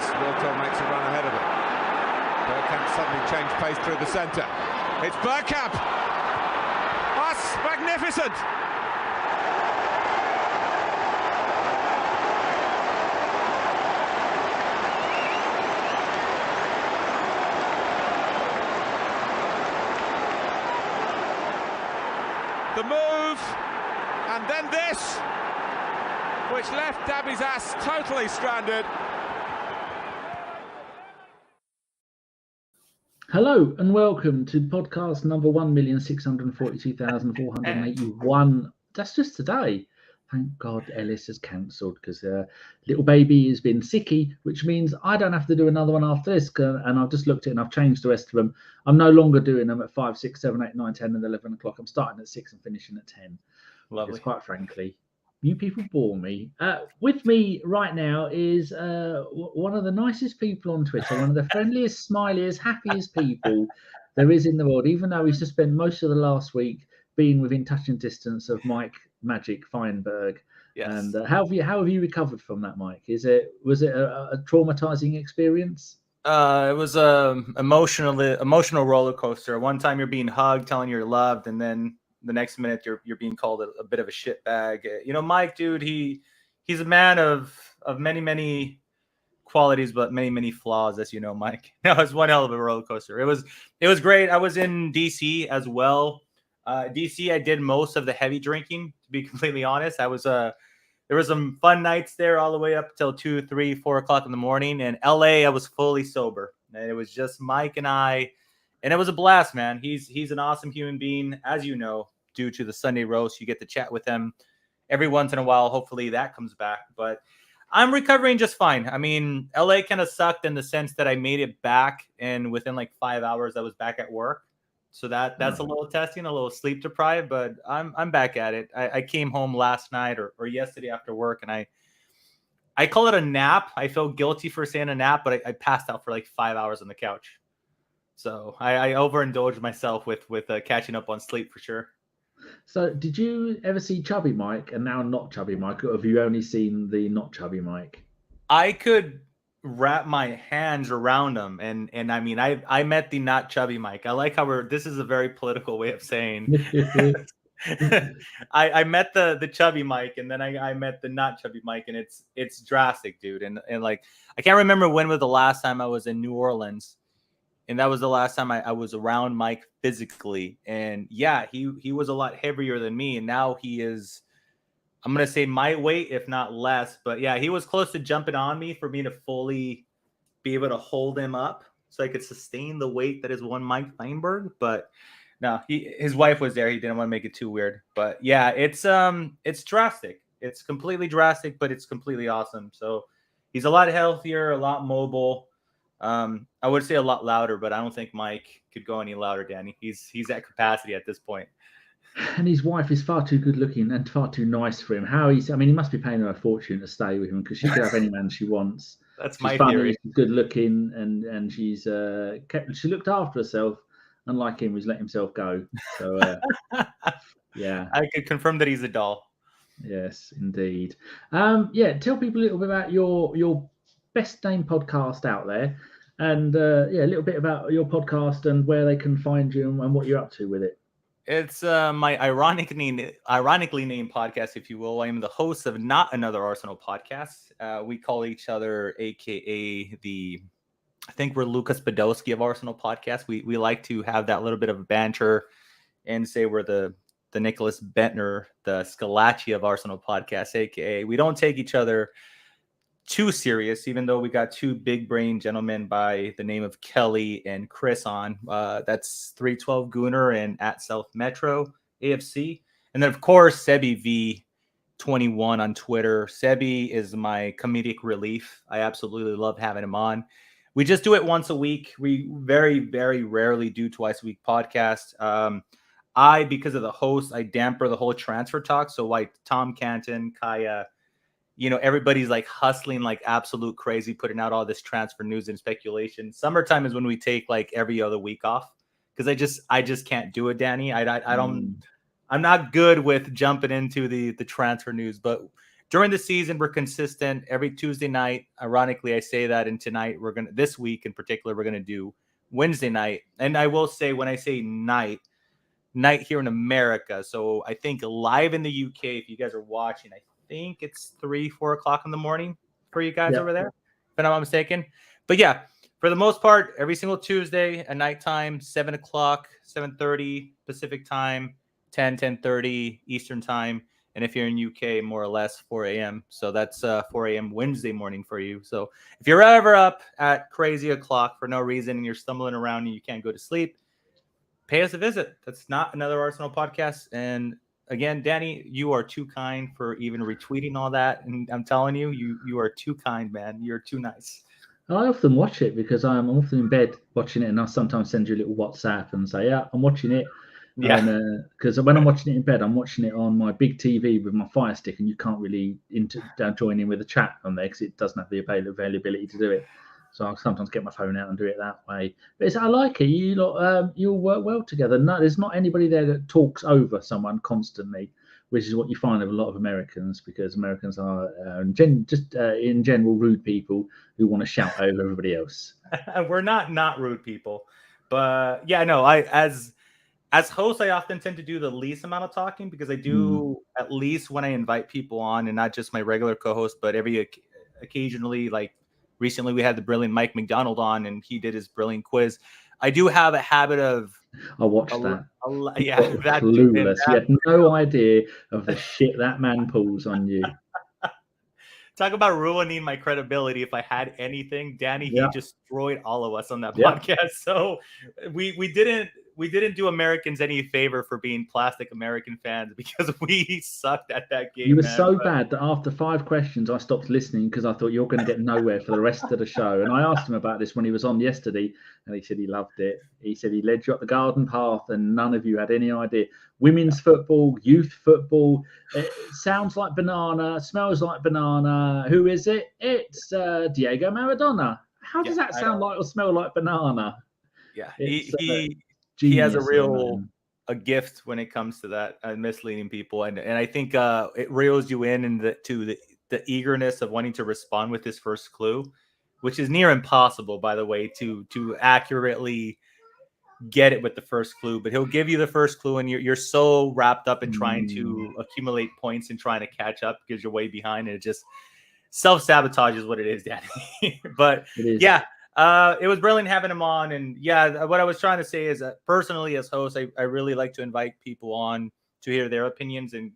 Herz. Wiltor makes a run ahead of him. Bergkamp suddenly changed pace through the centre. It's Bergkamp! That's magnificent! The move, and then this, which left Dabby's ass totally stranded. Hello and welcome to podcast number 1,642,481. That's just today. Thank God Ellis has cancelled because little baby has been sicky, which means I don't have to do another one after this. And I've just looked at it and I've changed the rest of them. I'm no longer doing them at 5, 6, 7, 8, 9, 10 and 11 o'clock. I'm starting at 6 and finishing at 10. Lovely. Because quite frankly, you people bore me. With me right now is one of the nicest people on Twitter, one of the friendliest, smiliest, happiest people there is in the world, even though he's just spent most of the last week being within touching distance of Mike Magic Feinberg. Yes. And how have you recovered from that, Mike? Was it a traumatizing experience? It was a emotional roller coaster. One time you're being hugged, telling you're loved, and then the next minute you're being called a bit of a shit bag. You know, Mike, dude, he's a man of many qualities, but many flaws, as you know, Mike. It was one hell of a roller coaster. It was great. I was in DC as well. DC, I did most of the heavy drinking, to be completely honest. There was some fun nights there all the way up till 2, 3, 4 o'clock in the morning. And LA, I was fully sober. And it was just Mike and I. And it was a blast, man. He's an awesome human being. As you know, due to the Sunday roast, you get to chat with him every once in a while. Hopefully that comes back. But I'm recovering just fine. I mean, LA kind of sucked in the sense that I made it back. And within like 5 hours, I was back at work. So that's a little testing, a little sleep deprived, but I'm back at it. I came home last night or yesterday after work, and I call it a nap. I feel guilty for saying a nap, but I passed out for like 5 hours on the couch. So I overindulged myself with catching up on sleep for sure. So did you ever see Chubby Mike and now not Chubby Mike, or have you only seen the not Chubby Mike? I could wrap my hands around him, and I mean I met the not chubby Mike. I like how this is a very political way of saying I met the chubby Mike, and then I met the not chubby Mike, and it's drastic, dude. And like I can't remember when was the last time I was in New Orleans, and that was the last time I was around Mike physically. And yeah, he was a lot heavier than me, and now he is, I'm going to say my weight, if not less. But yeah, he was close to jumping on me for me to fully be able to hold him up so I could sustain the weight that is one Mike Feinberg. But no, his wife was there. He didn't want to make it too weird. But yeah, it's drastic. It's completely drastic, but it's completely awesome. So he's a lot healthier, a lot mobile. I would say a lot louder, but I don't think Mike could go any louder, Danny. He's at capacity at this point. And his wife is far too good looking and far too nice for him. He must be paying her a fortune to stay with him, because she could have any man she wants. That's she's my funny, theory. She's good looking, and she's she looked after herself, unlike him, who's let himself go. So yeah, I could confirm that he's a doll. Yes, indeed. Tell people a little bit about your best named podcast out there, and a little bit about your podcast and where they can find you and what you're up to with it. It's my ironically named podcast, if you will. I am the host of Not Another Arsenal podcast. We call each other, AKA I think we're Lucas Podolski of Arsenal podcast. We like to have that little bit of banter and say we're the Nicholas Bentner, the Scalacci of Arsenal podcast, AKA we don't take each other too serious, even though we got two big brain gentlemen by the name of Kelly and Chris on. That's 312 Gooner and at South Metro AFC. And then, of course, Sebi V21 on Twitter. Sebi is my comedic relief. I absolutely love having him on. We just do it once a week. We very, very rarely do twice a week podcast. Because of the host, I damper the whole transfer talk. So like Tom Canton, Kaya, everybody's like hustling like absolute crazy, putting out all this transfer news and speculation. Summertime is when we take like every other week off, because I just can't do it, Danny. I'm not good with jumping into the transfer news. But during the season, we're consistent every Tuesday night. Ironically, I say that, and tonight this week in particular, we're gonna do Wednesday night. And I will say, when I say night here in America. So I think live in the UK, if you guys are watching, I think it's 3-4 o'clock in the morning for you guys over there, if I'm not mistaken. But yeah, for the most part, every single Tuesday at nighttime, 7 o'clock, 7:30 Pacific time, 10:30 Eastern time. And if you're in UK, more or less 4 a.m. So that's 4 a.m. Wednesday morning for you. So if you're ever up at crazy o'clock for no reason and you're stumbling around and you can't go to sleep, pay us a visit. That's not another Arsenal podcast. And again, Danny, you are too kind for even retweeting all that. And I'm telling you, you are too kind, man. You're too nice. I often watch it because I'm often in bed watching it, and I sometimes send you a little WhatsApp and say, "Yeah, I'm watching it." Yeah. Because when I'm watching it in bed, I'm watching it on my big TV with my Fire Stick, and you can't really join in with the chat on there because it doesn't have the availability to do it. So I sometimes get my phone out and do it that way. But I like it. You'll work well together. No, there's not anybody there that talks over someone constantly, which is what you find with a lot of Americans, because Americans are in general rude people who want to shout over everybody else. We're not rude people, but yeah, no. As host, I often tend to do the least amount of talking because I do at least when I invite people on, and not just my regular co-host, but occasionally, like recently we had the brilliant Mike McDonald on, and he did his brilliant quiz. I do have a habit of. I watched that. Yeah, that clueless. You had no idea of the shit that man pulls on you. Talk about ruining my credibility. If I had anything, Danny, he destroyed all of us on that podcast. So we didn't do Americans any favor for being plastic American fans, because we sucked at that game. You were so bad that after 5 questions, I stopped listening because I thought you're going to get nowhere for the rest of the show. And I asked him about this when he was on yesterday, and he said he loved it. He said he led you up the garden path and none of you had any idea. Women's football, youth football, it sounds like banana, smells like banana. Who is it? It's Diego Maradona. How does that sound like or smell like banana? Yeah, he has a gift when it comes to that, misleading people, and I think it reels you in to the eagerness of wanting to respond with his first clue, which is near impossible, by the way, to accurately get it with the first clue. But he'll give you the first clue, and you're so wrapped up in trying to accumulate points and trying to catch up because you're way behind, and it just self-sabotage is what it is, Danny. But yeah. It was brilliant having him on. And yeah, what I was trying to say is that personally, as host, I really like to invite people on to hear their opinions and,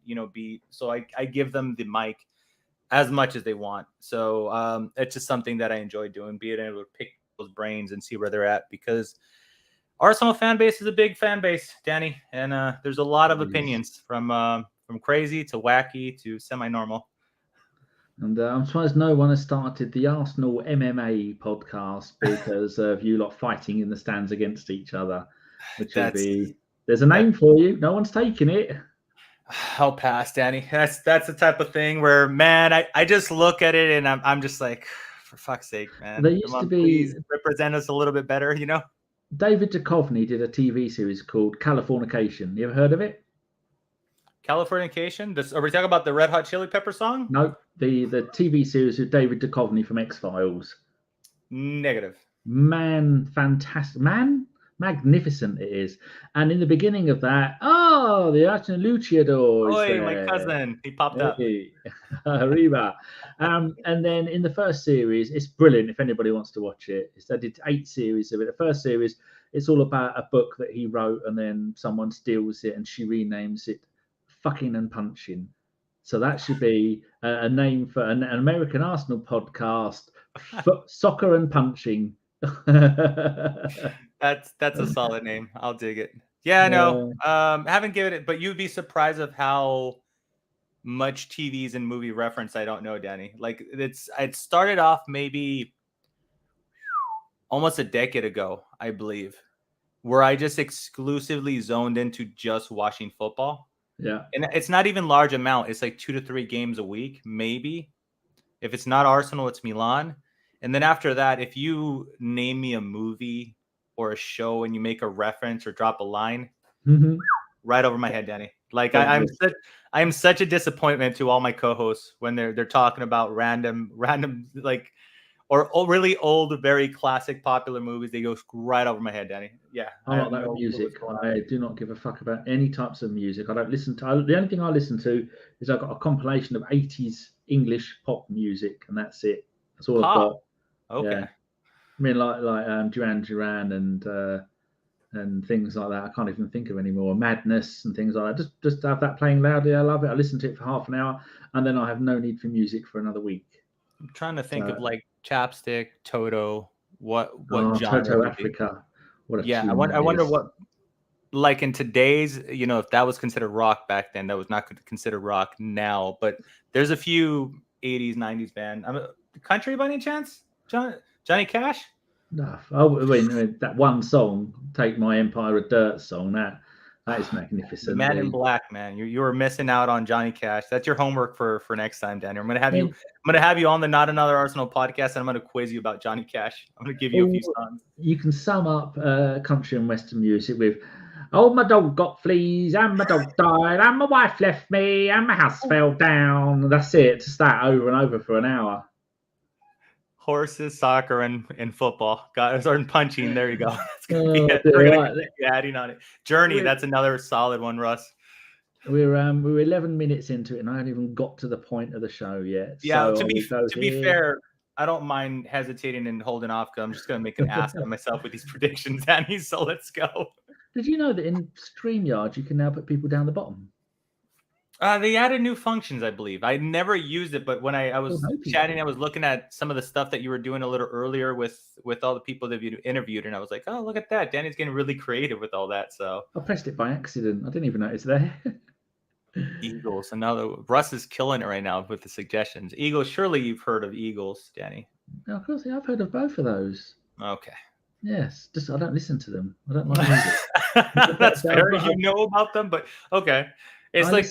so I give them the mic as much as they want. So it's just something that I enjoy doing, being able to pick those brains and see where they're at, because Arsenal fan base is a big fan base, Danny. And there's a lot of opinions from crazy to wacky to semi-normal. And I'm surprised no one has started the Arsenal MMA podcast because of you lot fighting in the stands against each other, which would be, there's a name for you. No one's taking it. I'll pass, Danny. That's the type of thing where, man, I just look at it and I'm just like, for fuck's sake, man. There used to be, please represent us a little bit better, David Duchovny did a TV series called Californication. You ever heard of it? Californication? Are we talking about the Red Hot Chili Pepper song? No, the TV series with David Duchovny from X-Files. Negative. Man, fantastic. Man, magnificent it is. And in the beginning of that, the Arsenal Luchador. Oi, my cousin. He popped up. Arriba. And then in the first series, it's brilliant if anybody wants to watch it. They did 8 series of it. The first series, it's all about a book that he wrote, and then someone steals it and she renames it Fucking and Punching. So that should be a name for an American Arsenal podcast, Soccer and Punching. That's a solid name. I'll dig it. Yeah, no, haven't given it, but you'd be surprised of how much TVs and movie reference I don't know, Danny. Like it started off maybe almost a decade ago, I believe, where I just exclusively zoned into just watching football. Yeah. And it's not even large amount. It's like 2 to 3 games a week, maybe. If it's not Arsenal, it's Milan. And then after that, if you name me a movie or a show and you make a reference or drop a line, right over my head, Danny. Like I'm such a disappointment to all my co-hosts when they're talking about random like or really old, very classic, popular movies. They go right over my head, Danny. Yeah, I'm not that with music. I do not give a fuck about any types of music. I don't listen to. The only thing I listen to is I've got a compilation of 80s English pop music, and that's it. That's all I've got. Okay. Yeah. I mean, like Duran Duran and things like that. I can't even think of anymore. Madness and things like that. Just have that playing loudly. I love it. I listen to it for half an hour, and then I have no need for music for another week. I'm trying to think of like Chapstick, Toto. What genre? Toto Africa. What a tune I wonder what, like in today's, if that was considered rock back then, that was not considered rock now. But there's a few 80s, 90s band. Country by any chance? Johnny Cash? No, I mean that one song, "Take My Empire of Dirt" song. That is magnificent. The Man in Black, man. You were missing out on Johnny Cash. That's your homework for next time, Daniel. I'm gonna have you on the Not Another Arsenal podcast, and I'm gonna quiz you about Johnny Cash. I'm gonna give you a few songs. You can sum up country and western music with, "Oh, my dog got fleas, and my dog died, and my wife left me, and my house fell down." That's it. Just that over and over for an hour. Horses, soccer, and football. Starting punching. There you go. That's gonna be it. We're adding on it. Journey. That's another solid one, Russ. We're 11 minutes into it, and I haven't even got to the point of the show yet. Yeah. So to be fair, I don't mind hesitating and holding off because I'm just gonna make an ass of myself with these predictions, Danny. So let's go. Did you know that in StreamYard you can now put people down the bottom? They added new functions, I believe. I never used it, but when I was chatting, I was looking at some of the stuff that you were doing a little earlier with all the people that you interviewed, and I was like, oh, look at that. Danny's getting really creative with all that. So I pressed it by accident. I didn't even notice there. Eagles. Another Russ is killing it right now with the suggestions. Eagles. Surely you've heard of Eagles, Danny. No, of course, yeah, I've heard of both of those. Okay. Yes, just I don't listen to them. I don't like music. That's fair. You know about them, but okay. It's like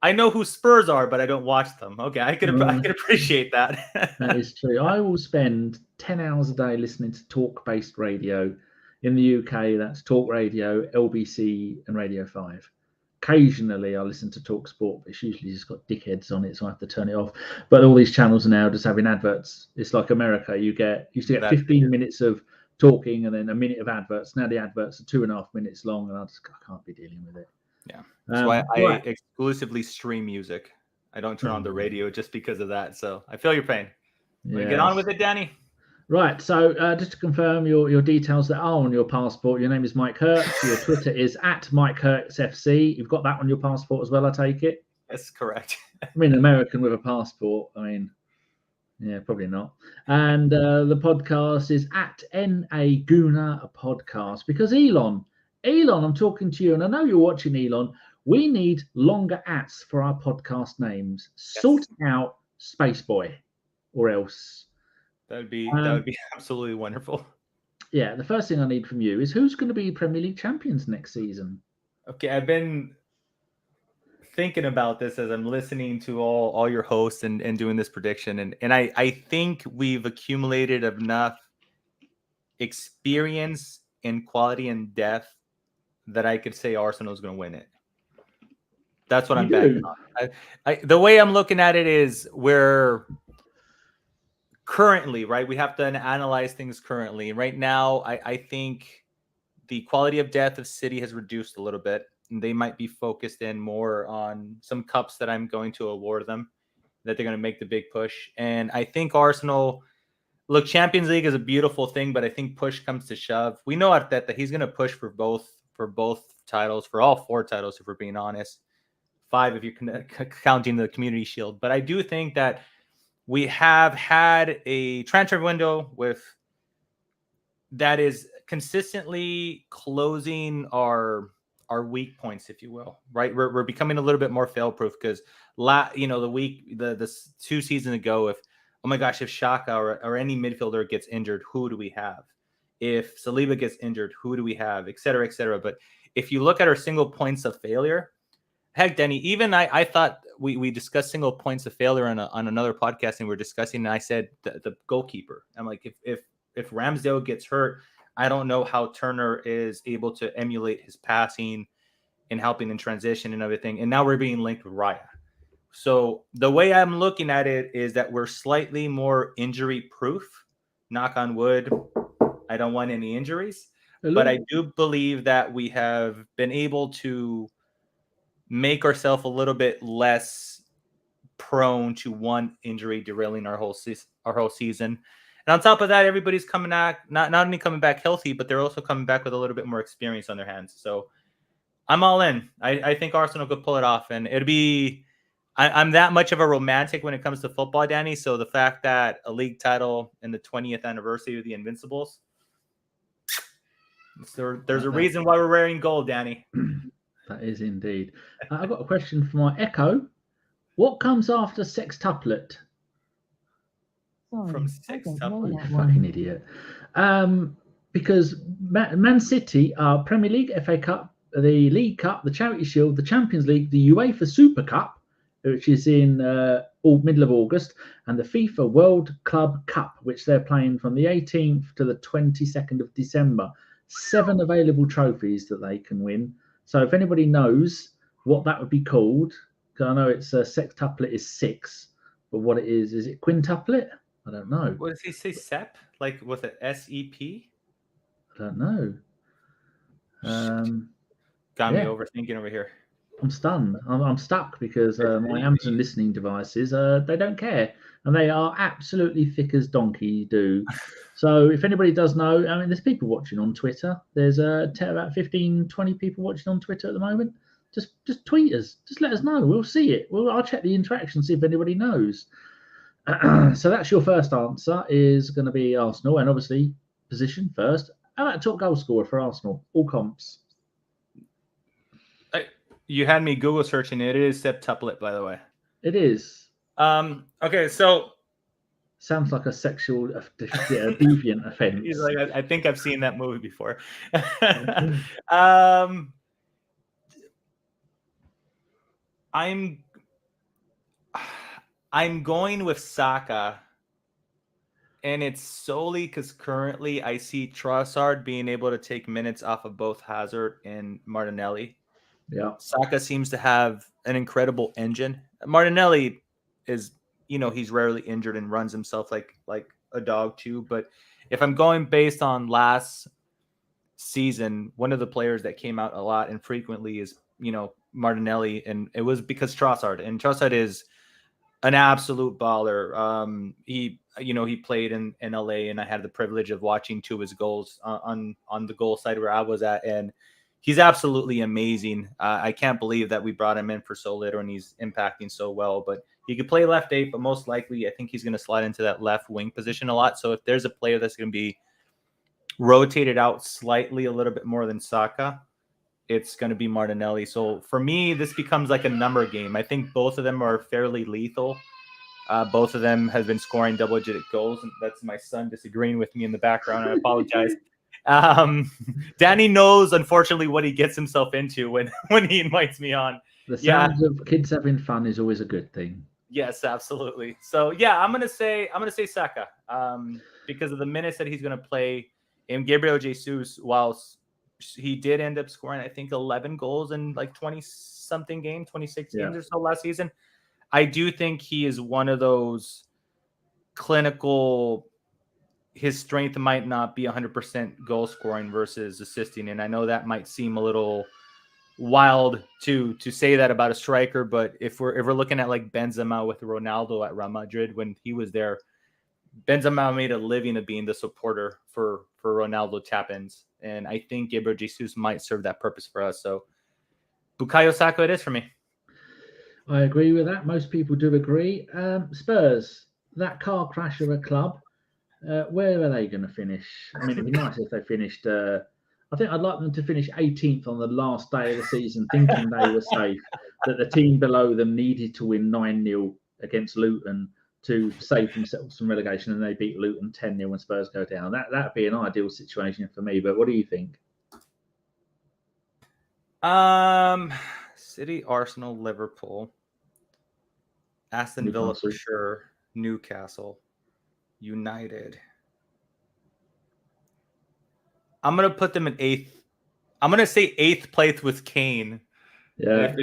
I know who Spurs are, but I don't watch them. Okay, I can appreciate that. That is true. I will spend 10 hours a day listening to talk-based radio. In the UK, that's Talk Radio, LBC, and Radio 5. Occasionally, I listen to Talk Sport, but it's usually just got dickheads on it, so I have to turn it off. But all these channels are now just having adverts. It's like America. You used to get 15 minutes of talking and then a minute of adverts. Now the adverts are 2.5 minutes long, and I can't be dealing with it. Yeah, that's why I exclusively stream music. I don't turn on the radio just because of that. So I feel your pain. Yes. Get on with it, Danny. Right. So just to confirm your details that are on your passport, your name is Mike Hertz. Your Twitter is @MikeHertzFC. You've got that on your passport as well, I take it? That's correct. I mean, an American with a passport. I mean, yeah, probably not. And the podcast is @NAGuna, a podcast, because Elon, I'm talking to you, and I know you're watching, Elon. We need longer ats for our podcast names. Yes. Sort out Spaceboy, or else. That would be absolutely wonderful. Yeah, the first thing I need from you is who's going to be Premier League champions next season? Okay, I've been thinking about this as I'm listening to all your hosts and doing this prediction, and I think we've accumulated enough experience and quality and depth that I could say Arsenal is going to win it. That's what I'm betting on. The way I'm looking at it is we're currently, right? We have to analyze things currently. Right now, I think the quality of depth of City has reduced a little bit. And they might be focused in more on some cups that I'm going to award them, that they're going to make the big push. And I think Arsenal, look, Champions League is a beautiful thing, but I think push comes to shove. We know that he's going to push for both titles, for all 4 titles, if we're being honest. 5 if you're counting the Community Shield. But I do think that we have had a transfer window that is consistently closing our weak points, if you will, right? We're becoming a little bit more fail-proof because the 2 seasons ago, if Xhaka or any midfielder gets injured, who do we have? If Saliba gets injured, who do we have? Et cetera, et cetera. But if you look at our single points of failure, heck, Denny, even I thought we discussed single points of failure on another podcast, and we're discussing, and I said the goalkeeper. I'm like, if Ramsdale gets hurt, I don't know how Turner is able to emulate his passing in helping in transition and everything. And now we're being linked with Raya. So the way I'm looking at it is that we're slightly more injury proof. Knock on wood. I don't want any injuries. But I do believe that we have been able to make ourselves a little bit less prone to one injury derailing our whole season. And on top of that, everybody's coming back, not only coming back healthy, but they're also coming back with a little bit more experience on their hands. So I'm all in. I think Arsenal could pull it off, and it'd be. I'm that much of a romantic when it comes to football, Danny. So the fact that a league title in the 20th anniversary of the Invincibles, there's a reason why we're wearing gold, Danny. That is indeed. I've got a question for my Echo. What comes after sextuplet? From sextuplet? Fucking idiot. Because Man City are Premier League, FA Cup, the League Cup, the Charity Shield, the Champions League, the UEFA Super Cup, which is in middle of August, and the FIFA World Club Cup, which they're playing from the 18th to the 22nd of December. 7 available trophies that they can win. So if anybody knows what that would be called, because I know it's sextuplet is 6, but what it is it quintuplet? I don't know. What does he say? SEP? Like with an SEP? I don't know. Got me overthinking over here. I'm stunned. I'm stuck because my Amazon listening devices, they don't care. And they are absolutely thick as donkey do. So if anybody does know, I mean, there's people watching on Twitter. There's about 15, 20 people watching on Twitter at the moment. Just tweet us. Just let us know. We'll see it. I'll check the interaction, see if anybody knows. So that's your first answer is going to be Arsenal. And obviously, position first. How about top goal scorer for Arsenal? All comps. You had me Google searching it. It is septuplet, by the way. It is. Okay, so sounds like a sexual deviant offense. He's like, I think I've seen that movie before. I'm going with Saka, and it's solely because currently I see Trossard being able to take minutes off of both Hazard and Martinelli. Yeah, Saka seems to have an incredible engine. Martinelli is, he's rarely injured and runs himself like a dog too. But if I'm going based on last season, one of the players that came out a lot and frequently is, Martinelli, and it was because Trossard is an absolute baller. He played in LA, and I had the privilege of watching 2 of his goals on the goal side where I was at, and he's absolutely amazing. I can't believe that we brought him in for so little and he's impacting so well. But he could play left 8, but most likely I think he's going to slide into that left wing position a lot. So if there's a player that's going to be rotated out slightly a little bit more than Saka, it's going to be Martinelli. So for me, this becomes like a number game. I think both of them are fairly lethal. Both of them have been scoring double-digit goals. And that's my son disagreeing with me in the background. I apologize. Danny knows, unfortunately, what he gets himself into when he invites me on. The sounds of kids having fun is always a good thing. Yes, absolutely. So yeah, I'm gonna say Saka because of the minutes that he's gonna play. And Gabriel Jesus, whilst he did end up scoring, I think 11 goals in like 20-something games, 26 games or so last season. I do think he is one of those clinical. His strength might not be 100% goal scoring versus assisting. And I know that might seem a little wild to say that about a striker, but if we're looking at like Benzema with Ronaldo at Real Madrid, when he was there, Benzema made a living of being the supporter for Ronaldo tap-ins. And I think Gabriel Jesus might serve that purpose for us. So Bukayo Saka it is for me. I agree with that. Most people do agree. Spurs, that car crash of a club, where are they going to finish? I mean, it'd be nice if they finished. I think I'd like them to finish 18th on the last day of the season, thinking they were safe. That the team below them needed to win 9-0 against Luton to save themselves from relegation, and they beat Luton 10-0 when Spurs go down. That'd be an ideal situation for me. But what do you think? City, Arsenal, Liverpool, Aston Villa for sure, Newcastle, United. I'm going to put them in 8th. I'm going to say 8th place with Kane. Yeah.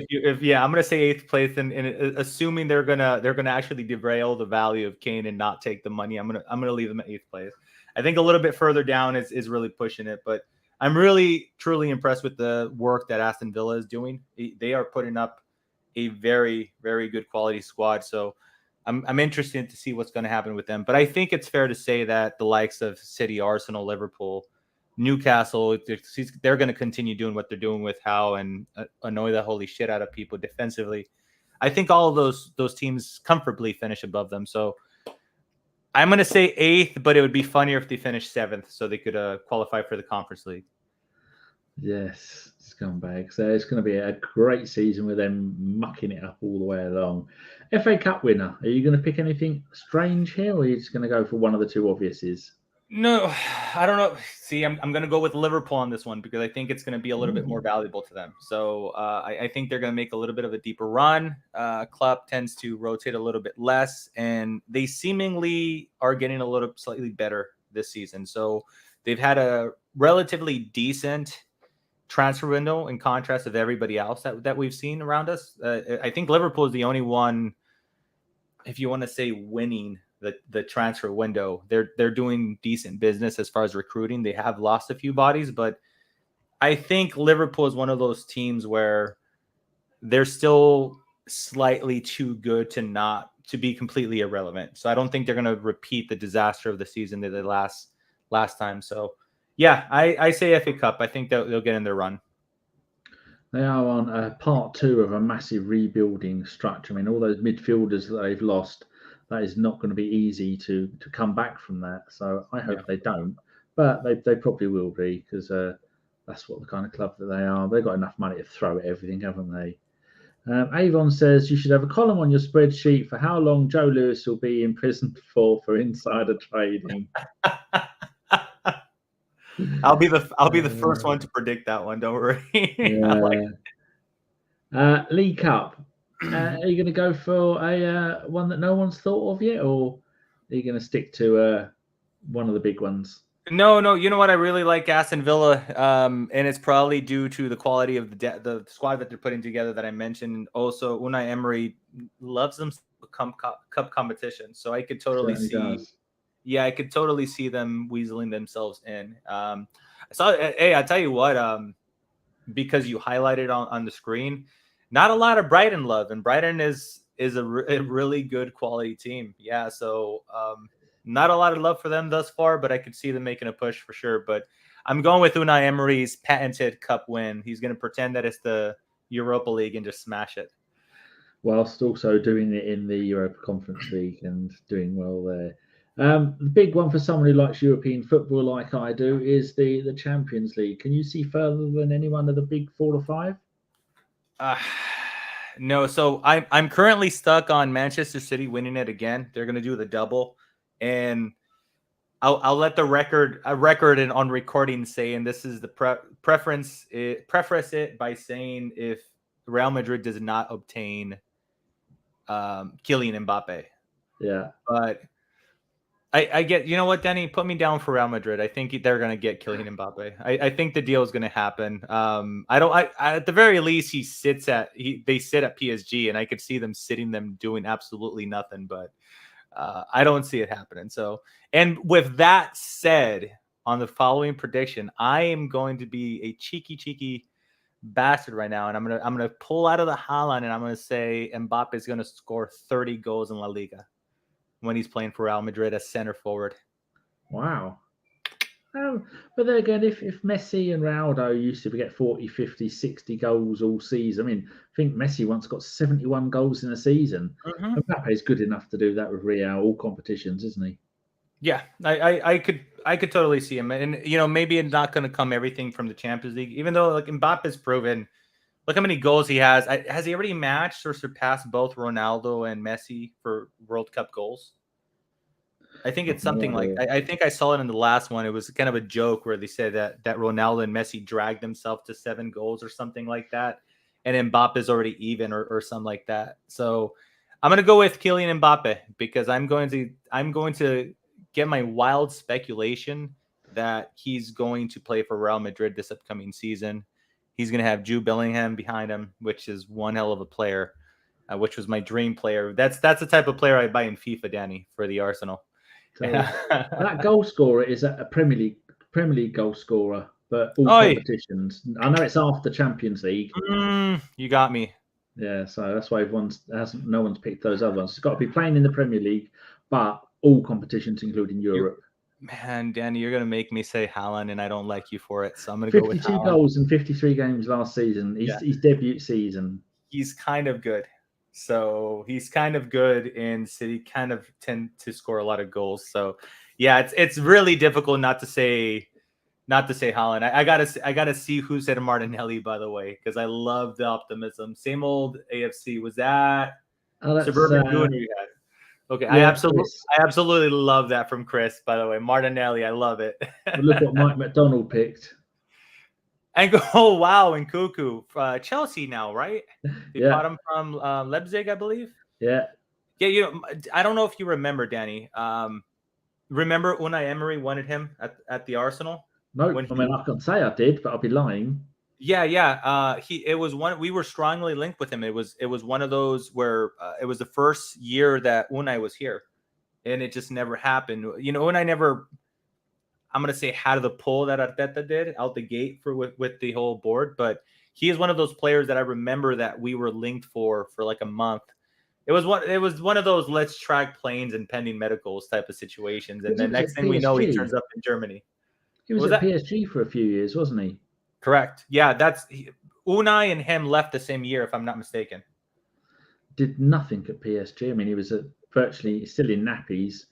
I'm gonna say eighth place, and assuming they're gonna actually derail the value of Kane and not take the money, I'm gonna leave them at eighth place. I think a little bit further down is really pushing it, but I'm really truly impressed with the work that Aston Villa is doing. They are putting up a very, very good quality squad. So I'm interested to see what's going to happen with them. But I think it's fair to say that the likes of City, Arsenal, Liverpool, Newcastle, they're going to continue doing what they're doing with Howe and annoy the holy shit out of people defensively. I think all of those teams comfortably finish above them. So I'm going to say eighth, but it would be funnier if they finished seventh so they could qualify for the Conference League. Yes, scumbags. So it's going to be a great season with them mucking it up all the way along. FA Cup winner. Are you going to pick anything strange here, or are you just going to go for one of the two obviouses? No, I don't know. See, I'm going to go with Liverpool on this one because I think it's going to be a little bit more valuable to them. So I think they're going to make a little bit of a deeper run. Klopp tends to rotate a little bit less, and they seemingly are getting a little slightly better this season. So they've had a relatively decent transfer window in contrast of everybody else that we've seen around us. I think Liverpool is the only one, if you want to say winning the transfer window. They're doing decent business as far as recruiting. They have lost a few bodies, but I think Liverpool is one of those teams where they're still slightly too good to be completely irrelevant. So I don't think they're going to repeat the disaster of the season that they last time. So yeah, I say FA Cup. I think they'll get in their run. They are on part two of a massive rebuilding structure. I mean, all those midfielders that they've lost, that is not going to be easy to come back from that. So I hope they don't, but they probably will be, because that's what the kind of club that they are. They've got enough money to throw at everything, haven't they? Avon says you should have a column on your spreadsheet for how long Joe Lewis will be in prison for insider trading. I'll be the first one to predict that one. Don't worry. Yeah. League Cup. Are you going to go for a one that no one's thought of yet, or are you going to stick to one of the big ones? No. You know what? I really like Aston Villa, and it's probably due to the quality of the squad that they're putting together that I mentioned. Also, Unai Emery loves them cup competition, so I could totally I could totally see them weaseling themselves in. I tell you what, because you highlighted on the screen, not a lot of Brighton love, and Brighton is a really good quality team. Yeah, so not a lot of love for them thus far, but I could see them making a push for sure. But I'm going with Unai Emery's patented cup win. He's going to pretend that it's the Europa League and just smash it, whilst also doing it in the Europa Conference League and doing well there. The big one for someone who likes European football like I do is the Champions League. Can you see further than any one of the big 4 or 5? No. So I'm currently stuck on Manchester City winning it again. They're going to do the double, and I'll let the record and on recording say, and this is the preface it by saying, if Real Madrid does not obtain Kylian Mbappe. Yeah. But I get, you know what, Danny, put me down for Real Madrid. I think they're going to get Kylian Mbappe. I think the deal is going to happen. I at the very least, they sit at PSG, and I could see them doing absolutely nothing, but I don't see it happening. So, and with that said, on the following prediction, I am going to be a cheeky bastard right now, and I'm gonna pull out of the Haaland, and I'm gonna say Mbappe is gonna score 30 goals in La Liga when he's playing for Real Madrid as center forward. Wow. But then again, if Messi and Ronaldo used to get 40, 50, 60 goals all season, I mean, I think Messi once got 71 goals in a season. Mm-hmm. Mbappe is good enough to do that with Real, all competitions, isn't he? Yeah, I could totally see him, and maybe it's not going to come everything from the Champions League, even though like Mbappe's proven. Look how many goals he has. Has he already matched or surpassed both Ronaldo and Messi for World Cup goals? I think it's something like, I think I saw it in the last one. It was kind of a joke where they said that Ronaldo and Messi dragged themselves to 7 goals or something like that, and Mbappe is already even or something like that. So I'm going to go with Kylian Mbappe because I'm going to get my wild speculation that he's going to play for Real Madrid this upcoming season. He's going to have Jude Bellingham behind him, which is one hell of a player, which was my dream player. That's the type of player I'd buy in FIFA, Danny, for the Arsenal. So that goal scorer is a Premier League goal scorer, but all competitions. I know it's after Champions League. You got me. Yeah, so that's why no one's picked those other ones. It's got to be playing in the Premier League, but all competitions, including Europe. Man, Danny, you're gonna make me say Haaland, and I don't like you for it. So I'm gonna go with 52 goals in 53 games last season. His debut season. He's kind of good. So he's kind of good, and City kind of tend to score a lot of goals. So yeah, it's really difficult not to say Haaland. I gotta see who said Martinelli, by the way, because I love the optimism. Same old AFC. Was that Suburban Goon you had? Okay, yeah, I absolutely love that from Chris, by the way. Martinelli, I love it. Look what Mike McDonald picked. And oh wow, and Cuckoo, Chelsea now, right? They bought him from Leipzig, I believe. Yeah. Yeah, I don't know if you remember, Danny. Remember Unai Emery wanted him at the Arsenal? No, I can say I did, but I'll be lying. Yeah. It was one. We were strongly linked with him. It was one of those where it was the first year that Unai was here, and it just never happened. Unai never. I'm gonna say had the pull that Arteta did out the gate with the whole board, but he is one of those players that I remember that we were linked for like a month. It was one of those let's track planes and pending medicals type of situations, and then next thing we know, he turns up in Germany. He was at PSG for a few years, wasn't he? Correct. Yeah, Unai and him left the same year, if I'm not mistaken. Did nothing at PSG. I mean, he was virtually still in nappies.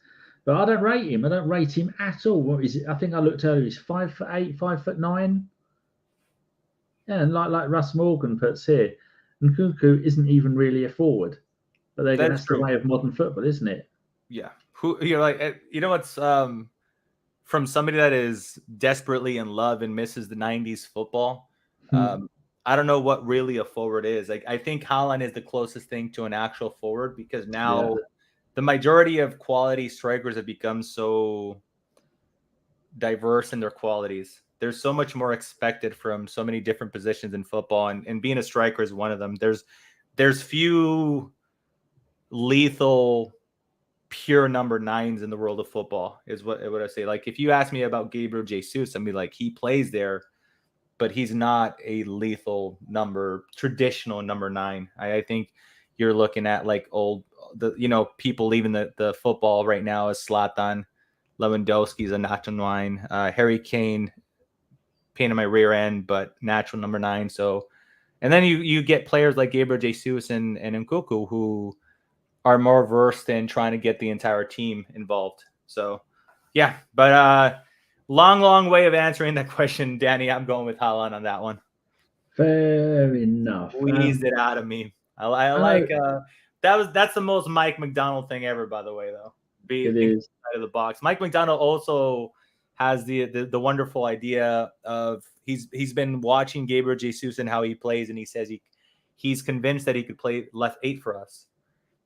But I don't rate him. I don't rate him at all. What is it? I think I looked earlier. He's 5'8", 5'9". Yeah, and like Russ Morgan puts here, and Nkunku isn't even really a forward. But that's the way of modern football, isn't it? Yeah. You're like, what's from somebody that is desperately in love and misses the 90s football. I don't know what really a forward is. Like, I think Haaland is the closest thing to an actual forward because now the majority of quality strikers have become so diverse in their qualities. There's so much more expected from so many different positions in football, and being a striker is one of them. There's few lethal pure number 9s in the world of football is what I say. Like, if you ask me about Gabriel Jesus, I'd be like, he plays there, but he's not a lethal traditional number 9. I think you're looking at like people leaving the football right now as Zlatan, Lewandowski's a natural 9, Harry Kane, pain in my rear end, but natural number 9. So, and then you get players like Gabriel Jesus and Nkunku who are more versed in trying to get the entire team involved. So, yeah, but long way of answering that question, Danny. I'm going with Haaland on that one. Fair enough. Squeezed it out of me. I like that's the most Mike McDonald thing ever, by the way, though. Being outside of the box. Mike McDonald also has the wonderful idea of he's been watching Gabriel Jesus and how he plays, and he says he's convinced that he could play left 8 for us.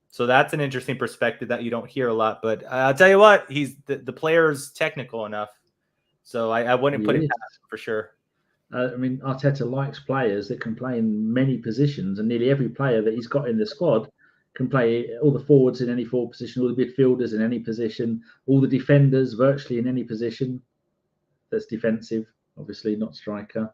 So that's an interesting perspective that you don't hear a lot. But I'll tell you what, he's the player's technical enough. So I wouldn't put it past him for sure. I mean, Arteta likes players that can play in many positions, and nearly every player that he's got in the squad can play all the forwards in any forward position, all the midfielders in any position, all the defenders virtually in any position that's defensive, obviously not striker.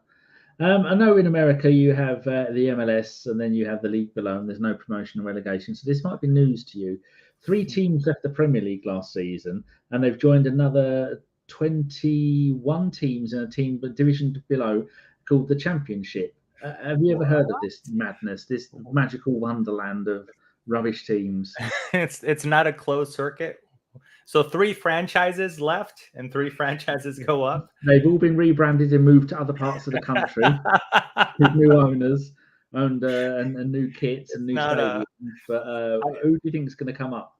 I know in America you have the MLS and then you have the league below, and there's no promotion or relegation. So this might be news to you. 3 teams left the Premier League last season, and they've joined another 21 teams in a division below called the Championship. Have you ever heard of this madness, this magical wonderland of rubbish teams? It's not a closed circuit. So 3 franchises left and 3 franchises go up. They've all been rebranded and moved to other parts of the country with new owners and new kits and new stadiums. But who do you think is going to come up?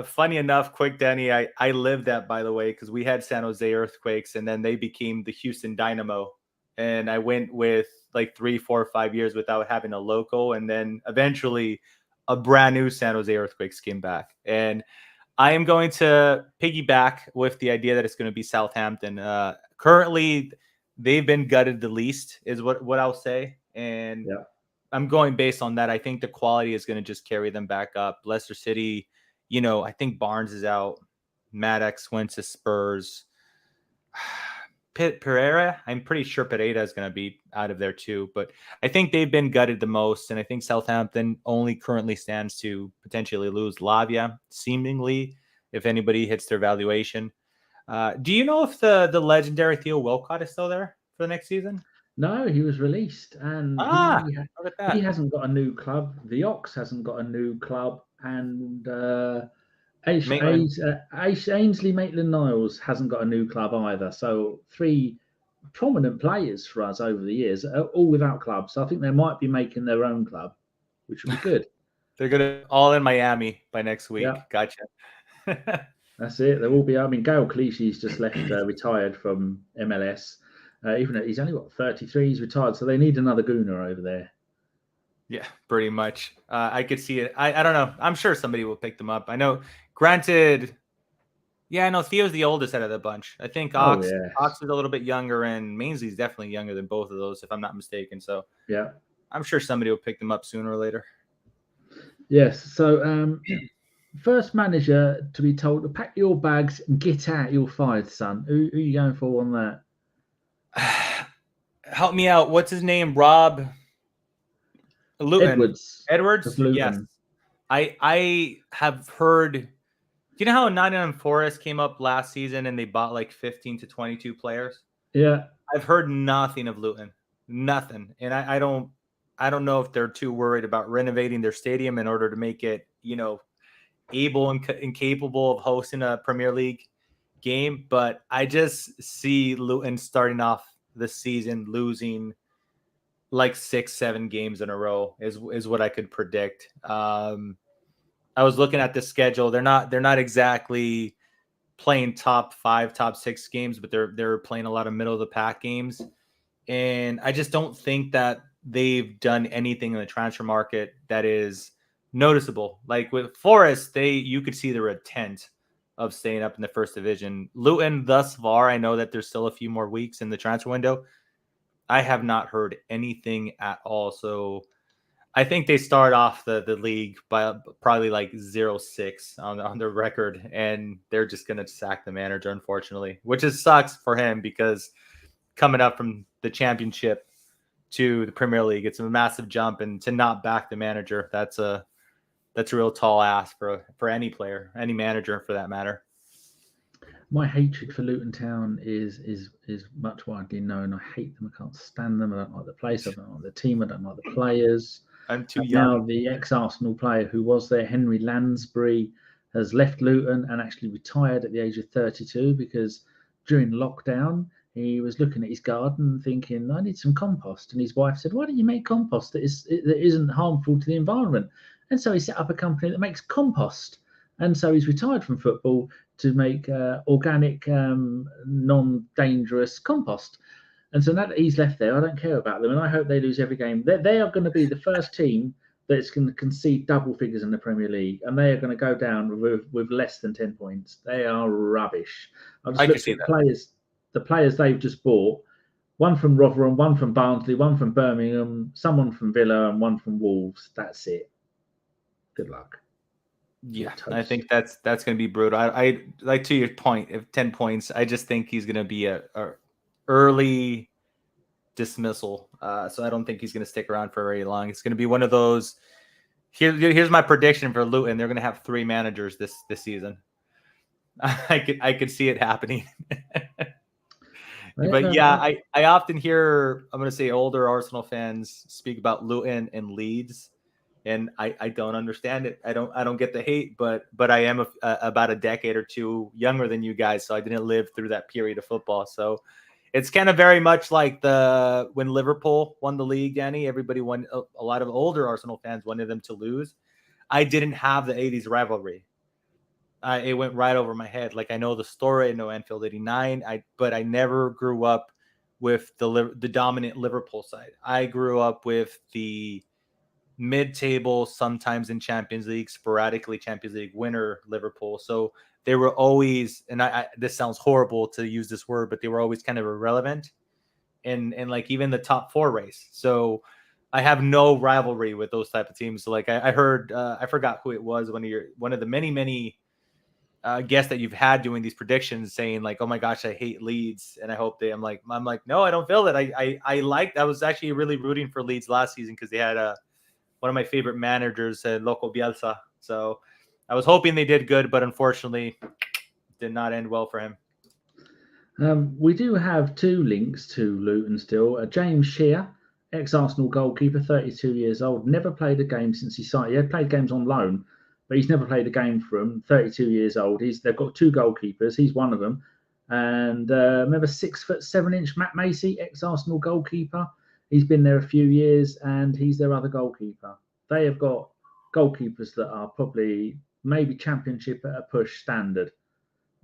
Funny enough, quick, Danny, I lived that, by the way, because we had San Jose Earthquakes and then they became the Houston Dynamo. And I went with like 3, 4, 5 years without having a local. And then eventually a brand new San Jose Earthquakes came back. And I am going to piggyback with the idea that it's going to be Southampton. Currently, they've been gutted the least, is what I'll say. And Yeah. I'm going based on that. I think the quality is going to just carry them back up. Leicester City, I think Barnes is out. Maddox went to Spurs. Pereira, I'm pretty sure Pereira is going to be out of there too. But I think they've been gutted the most. And I think Southampton only currently stands to potentially lose Lavia, seemingly, if anybody hits their valuation. Do you know if the legendary Theo Walcott is still there for the next season? No, he was released, and look at that. he hasn't got a new club. The Ox hasn't got a new club, and Ainsley Maitland-Niles hasn't got a new club either. So 3 prominent players for us over the years, all without clubs. So I think they might be making their own club, which would be good. They're gonna all in Miami by next week. Yeah. Gotcha. That's it. There will be. I mean, Gael Clichy's just left, retired from MLS. Even though he's only 33, he's retired, so they need another Gooner over there. Yeah, pretty much. I could see it. I don't know. I'm sure somebody will pick them up. I know. Granted, yeah, I know Theo's the oldest out of the bunch. I think Ox is a little bit younger, and Mainsley's definitely younger than both of those, if I'm not mistaken. So yeah, I'm sure somebody will pick them up sooner or later. Yes. So first manager to be told to pack your bags and get out, you're fired, son. Who are you going for on that? Help me out. What's his name? Rob Luton. Edwards? Yes. I have heard. You know how Nottingham Forest came up last season and they bought like 15 to 22 players? Yeah. I've heard nothing of Luton. Nothing. And I don't know if they're too worried about renovating their stadium in order to make it, able and capable of hosting a Premier League game. But I just see Luton starting off the season losing like 6-7 games in a row is what I could predict. I was looking at the schedule. They're not exactly playing top 5, top 6 games, but they're playing a lot of middle of the pack games. And I just don't think that they've done anything in the transfer market that is noticeable. Like with Forest, you could see they're a tent of staying up in the first division. Luton, thus far, I know that there's still a few more weeks in the transfer window. I have not heard anything at all. So I think they start off the league by probably like 0-6 on their record, and they're just going to sack the manager, unfortunately, which sucks for him because coming up from the championship to the Premier League, it's a massive jump, and to not back the manager, that's a real tall ask for any player, any manager for that matter. My hatred for Luton Town is much widely known. I hate them. I can't stand them. I don't like the place. I don't like the team. I don't like the players. I'm too young. Now the ex-Arsenal player who was there, Henry Lansbury, has left Luton and actually retired at the age of 32 because during lockdown he was looking at his garden thinking, I need some compost. And his wife said, why don't you make compost that isn't harmful to the environment? And so he set up a company that makes compost. And so he's retired from football to make organic, non-dangerous compost. And so now that he's left there, I don't care about them. And I hope they lose every game. They are going to be the first team that's going to concede double figures in the Premier League. And they are going to go down with less than 10 points. They are rubbish. I just looked at the players they've just bought. One from Rotherham, one from Barnsley, one from Birmingham, someone from Villa, and one from Wolves. That's it. Good luck. Yeah, I think that's going to be brutal. I like, to your point of 10 points. I just think he's going to be a early dismissal. So I don't think he's going to stick around for very long. It's going to be one of those. Here's my prediction for Luton. They're going to have 3 managers this season. I could see it happening. But yeah, I often hear, I'm going to say, older Arsenal fans speak about Luton and Leeds. And I don't understand it. I don't get the hate, but I am about a decade or two younger than you guys, so I didn't live through that period of football. So it's kind of very much like when Liverpool won the league, Danny. Everybody a lot of older Arsenal fans wanted them to lose. I didn't have the 80s rivalry. It went right over my head. Like, I know the story, I know Anfield '89, but I never grew up with the dominant Liverpool side. I grew up with the mid-table, sometimes in Champions League, sporadically Champions League winner Liverpool. So they were always, and this sounds horrible to use this word, but they were always kind of irrelevant. in like even the top 4 race. So I have no rivalry with those type of teams. So like I heard, I forgot who it was, one of the many guests that you've had doing these predictions, saying like, oh my gosh, I hate Leeds, and I hope I'm like, no, I don't feel that. I was actually really rooting for Leeds last season because they had one of my favorite managers, Loco Bielsa. So I was hoping they did good, but unfortunately did not end well for him. We do have 2 links to Luton still. James Shear, ex-Arsenal goalkeeper, 32 years old, never played a game since he signed. He had played games on loan, but he's never played a game for them. 32 years old. They've got 2 goalkeepers. He's one of them. And remember 6'7" Matt Macy, ex-Arsenal goalkeeper. He's been there a few years, and he's their other goalkeeper. They have got goalkeepers that are probably maybe Championship at a push standard,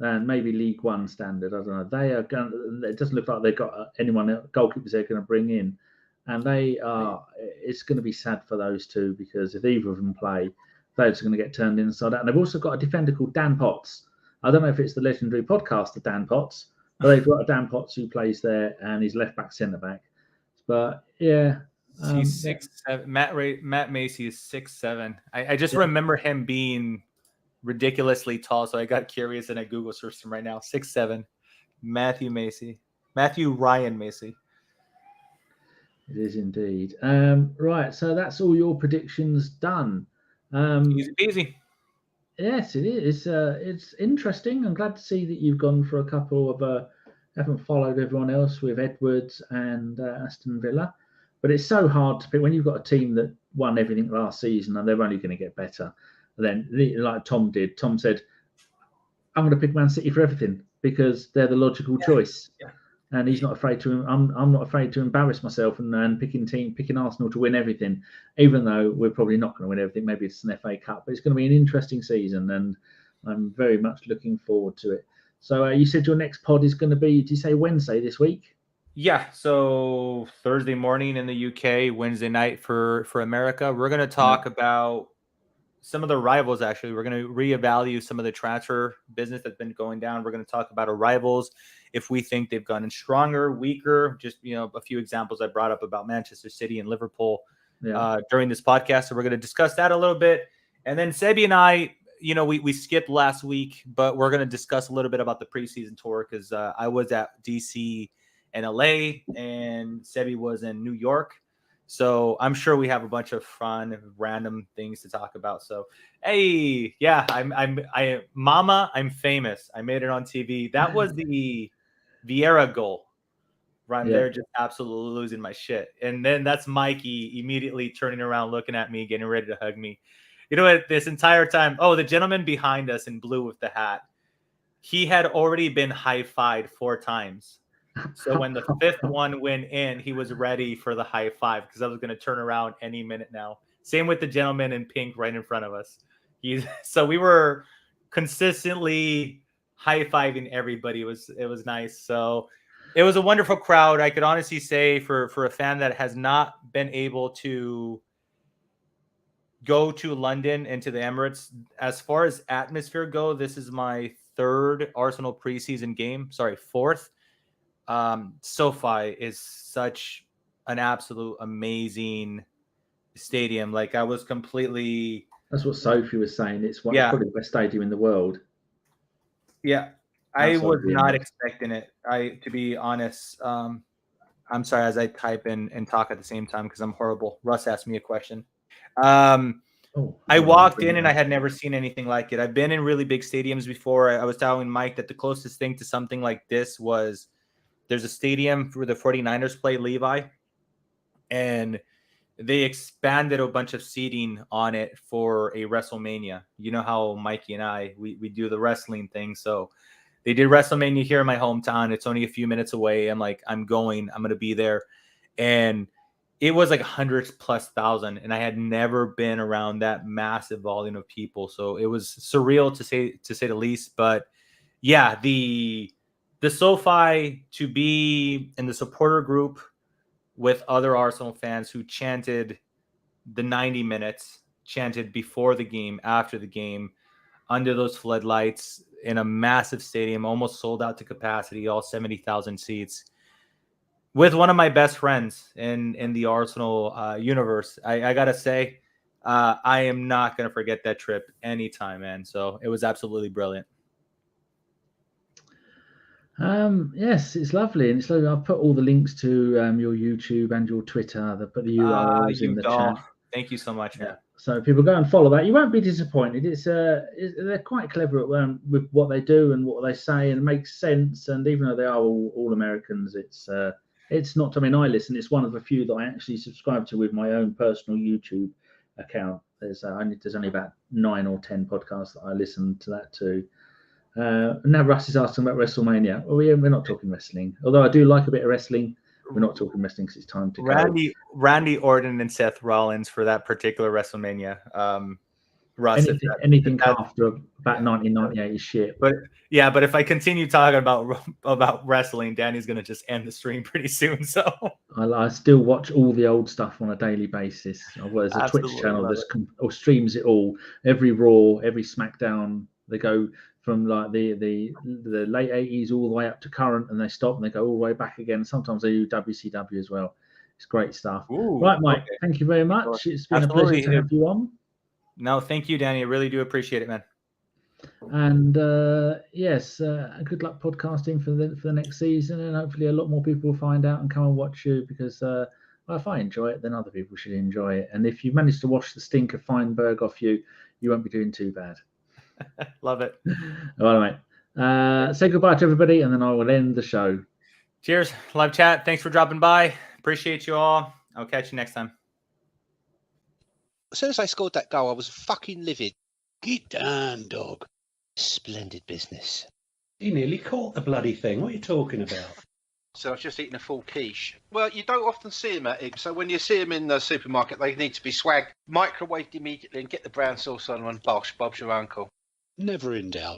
and maybe League One standard. I don't know. They are going. It doesn't look like they've got anyone goalkeepers they're going to bring in, and they are. It's going to be sad for those 2 because if either of them play, they're just going to get turned inside out. And they've also got a defender called Dan Potts. I don't know if it's the legendary podcaster Dan Potts, but they've got a Dan Potts who plays there, and he's left back, centre back. But yeah, he's 6'7". Matt Macy is 6'7". I just remember him being ridiculously tall, so I got curious and I Google searched him right now. 6'7", Matthew Ryan Macy. It is indeed. Right, so that's all your predictions done. Easy. Yes, it is. It's interesting. I'm glad to see that you've gone for a couple of. Haven't followed everyone else with Edwards and Aston Villa, but it's so hard to pick when you've got a team that won everything last season and they're only going to get better. And then, like Tom did, Tom said, "I'm going to pick Man City for everything because they're the logical choice." Yeah. And he's not afraid to. I'm not afraid to embarrass myself and picking Arsenal to win everything, even though we're probably not going to win everything. Maybe it's an FA Cup, but it's going to be an interesting season, and I'm very much looking forward to it. So you said your next pod is going to be, did you say Wednesday this week? Yeah, so Thursday morning in the UK, Wednesday night for America. We're going to talk about some of the rivals, actually. We're going to reevaluate some of the transfer business that's been going down. We're going to talk about our rivals, if we think they've gotten stronger, weaker, just, a few examples I brought up about Manchester City and Liverpool during this podcast. So we're going to discuss that a little bit. And then Sebi and I, we skipped last week, but we're going to discuss a little bit about the preseason tour because I was at DC and LA and Sebi was in New York. So I'm sure we have a bunch of fun, random things to talk about. So, hey, yeah, I'm famous. I made it on TV. That was the Vieira goal. Right there, just absolutely losing my shit. And then that's Mikey immediately turning around, looking at me, getting ready to hug me. You know what? This entire time, the gentleman behind us in blue with the hat, he had already been high-fived 4 times. So when the 5th one went in, he was ready for the high five because I was going to turn around any minute now. Same with the gentleman in pink right in front of us. So we were consistently high-fiving everybody. It was nice. So it was a wonderful crowd. I could honestly say for a fan that has not been able to go to London and to the Emirates, as far as atmosphere go, this is my 3rd Arsenal preseason game. Sorry, 4th. SoFi is such an absolute amazing stadium. Like I was completely. That's what Sophie was saying. It's probably the best stadium in the world. Yeah, I was not expecting it. To be honest, I'm sorry as I type in and talk at the same time because I'm horrible. Russ asked me a question. I walked in and I had never seen anything like it. I've been in really big stadiums before. I was telling Mike that the closest thing to something like this was there's a stadium where the 49ers play, Levi, and they expanded a bunch of seating on it for a WrestleMania. You know how Mikey and I, we do the wrestling thing. So they did WrestleMania here in my hometown. It's only a few minutes away. I'm going to be there. And it was like 100,000+, and I had never been around that massive volume of people. So it was surreal to say the least. But yeah, the SoFi, to be in the supporter group with other Arsenal fans who chanted the 90 minutes, chanted before the game, after the game, under those floodlights in a massive stadium, almost sold out to capacity, all 70,000 seats. with one of my best friends in the Arsenal universe. I gotta say, I am not gonna forget that trip anytime, man. So it was absolutely brilliant. Yes, it's lovely, and it's lovely. I'll put all the links to your YouTube and your Twitter. Put the URLs in the chat. Thank you so much, man. Yeah. So people go and follow that. You won't be disappointed. They're quite clever with what they do and what they say, and it makes sense. And even though they are all Americans, it's not. I mean, I listen. It's one of the few that I actually subscribe to with my own personal YouTube account. There's only about 9 or 10 podcasts that I listen to that too. Now Russ is asking about WrestleMania. Well, we're not talking wrestling, although I do like a bit of wrestling. We're not talking wrestling because it's time to go. Randy Orton and Seth Rollins for that particular WrestleMania. Russ, anything after about 1998 is shit. But if I continue talking about wrestling, Danny's gonna just end the stream pretty soon. So I still watch all the old stuff on a daily basis. There's a Twitch channel that streams it all, every Raw, every SmackDown. They go from like the late 80s all the way up to current, and they stop and they go all the way back again. Sometimes they do WCW as well. It's great stuff. Ooh, right, Mike, Thank you very much. It's been a pleasure to have you on. No, thank you, Danny. I really do appreciate it, man. And yes, good luck podcasting for the next season, and hopefully a lot more people will find out and come and watch you, because well, if I enjoy it, then other people should enjoy it. And if you manage to wash the stink of Feinberg off you, you won't be doing too bad. Love it. All right, mate. Say goodbye to everybody, and then I will end the show. Cheers. Live chat. Thanks for dropping by. Appreciate you all. I'll catch you next time. As soon as I scored that goal, I was fucking livid. Get down, dog. Splendid business. He nearly caught the bloody thing. What are you talking about? So I was just eating a full quiche. Well, you don't often see them at it. So when you see them in the supermarket, they need to be swagged, microwaved immediately, and get the brown sauce on and bosh, Bob's your uncle. Never in doubt.